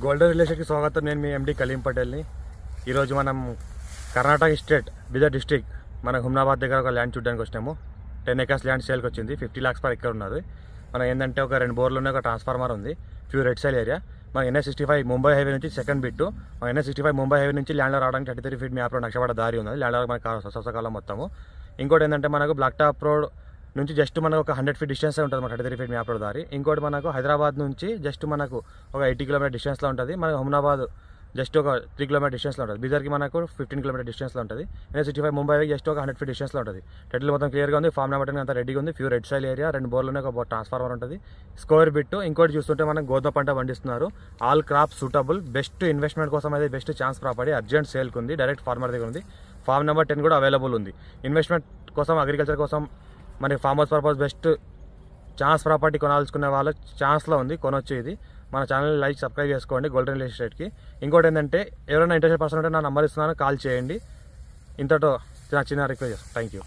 Golden real ఎస్టేట్కి స్వాగతం. నేను మీ ఎండి కలీం పటేల్ని. ఈరోజు మనం కర్ణాటక స్టేట్ బీదర్ డిస్ట్రిక్ట్ మన హుమ్నాబాద్ దగ్గర ఒక ల్యాండ్ చూడడానికి వచ్చినాము. 10 acres ల్యాండ్ సేల్కి వచ్చింది. 50 lakhs per acre ఉన్నది. మనం ఏంటంటే ఒక 2 బోర్లు ఉన్నాయి, ఒక ట్రాన్స్ఫార్మర్ ఉంది, ఫ్యూ రెడ్ సైల్ ఏరియా. మన NH65 ముంబై హైవే నుంచి సెకండ్ బిట్. మన NH65 ముంబై హైవే నుంచి ల్యాండ్లో రావడానికి 33 feet మ్యాప్లో నక్షపడ దారి ఉంది. ల్యాండ్లో మనకు సొసకాలం మొత్తము. ఇంకోటి ఏంటంటే మనకు బ్లాక్ టాప్ రోడ్ నుంచి జస్ట్ మనకు ఒక 100 feet డిస్టెన్స్ ఉంటుంది, మన 33 feet మ్యాప్ రోడ్ దారి. ఇంకోటి మనకు హైదరాబాద్ నుంచి జస్ట్ మనకు ఒక 80 kilometer డిస్టెన్స్లో ఉంటుంది. మనకు హుమ్నాబాద్ జస్ట్ ఒక 3 kilometer డిస్టెన్స్లో ఉంటుంది. బీదర్కి మనకు 15 kilometer డిస్టెన్స్లో ఉంటుంది. NH65 ముంబై జస్ట్ ఒక 100 feet డిస్టెన్స్లో ఉంటుంది. టైటిల్ మొత్తం క్లియర్గా ఉంది. ఫామ్ నెంబర్ అంతా రెడీగా ఉంది. ఫ్యూ రెడ్ సైల్ ఏరియా, 2 బోర్లు ఉన్నాయి, ఒక ట్రాన్స్ఫార్మర్ ఉంటుంది, స్క్వేర్ బిట్. ఇంకోటి చూస్తుంటే మనకు గోధుమ పంట పండిస్తున్నారు. All crop suitable, best investment కోసం అయితే బెస్ట్ ఛాన్స్ ప్రాపర్టీ. అర్జెంట్ సేల్కి ఉంది, డైరెక్ట్ ఫార్మర్ దగ్గర ఉంది. ఫామ్ నెంబర్ 10 కూడా అవైలబుల్ ఉంది. ఇన్వెస్ట్మెంట్ కోసం, అగ్రికల్చర్ కోసం, మనకి farm house purpose best chance property కొనాల్చుకునే వాళ్ళు ఛాన్స్లో ఉంది, కొనొచ్చు. ఇది మన ఛానల్ లైక్ సబ్స్క్రైబ్ చేసుకోండి గోల్డెన్ రియల్ ఎస్టేట్కి. ఇంకోటి ఏంటంటే ఎవరైనా ఇంట్రెస్టెడ్ పర్సన్ ఉంటే నా నంబర్ ఇస్తున్నాను, కాల్ చేయండి. ఇంతతో చిన్న రిక్వెస్ట్ చేస్తాను. Thank you.